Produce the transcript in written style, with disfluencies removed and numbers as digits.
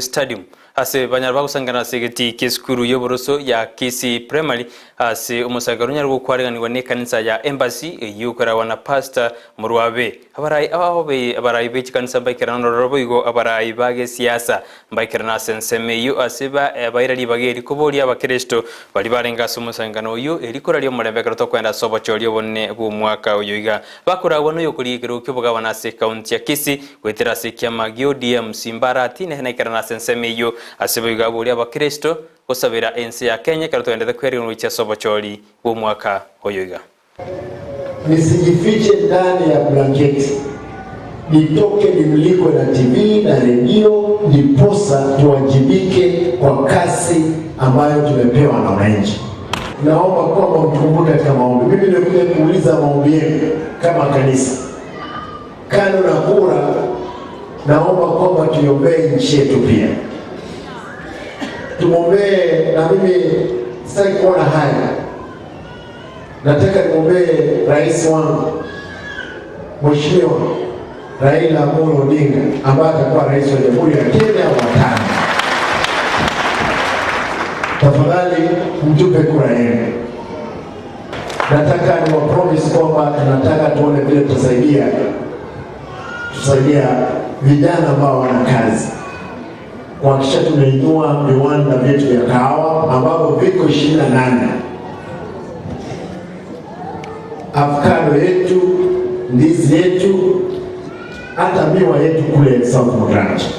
Stadium ase banyarwa gusangana segeti keskuru yoboroso ya Kisi Primary ase umusagarunya rwo kwareganirwa ne kanisa ya Embassy yukora wana pastor murwabe abarayi be kanisa baikirana roboigo abarayi bage siasa baikirana sensemeyo aseba abayirali bageri kubori abakristo bali barenga umusangano uyu erikora lyo murembe karoto kwenda sobocho lyo bonne bu mwaka uyoiga bakora wono yokurigero kyobugabana se county ya Kisi wetera se kyamagyo DM Simbarati ne kirana sensemeyo asibiga buri abakristo kusabira ensi ya Kenya karoto endete kwerinwa cha sobocholi bu mwaka uyoiga. Nisijifiche ndani ya blanketi, nitoke nimlikwe na TV na redio, niposa tuwajibike kwa kasi ambayo tumepewa na wananchi. Naomba kwamba mkumbuke katika maombi. Mimi nimekuja kuuliza maombi yenu kama kanisa. Kando na kura, naomba kwamba tuiombee nchi yetu pia. Tumombee, na mimi sitaki kuona haya. Nataka nimwombee rais wangu Mheshimiwa Raila Amolo Odinga ambaye atakuwa rais wa Jamhuri ya Kenya wa 5. Tafadhali mtupe kura yenu. Nataka niwapromise kwamba tunataka tuone vile tusaidia vijana ambao wana kazi. Kuhakikisha tunainua viwanda vyetu vya kahawa ambavyo viko 28. Avocado yetu, ndizi yetu, hata miwa yetu kule South Moranchi.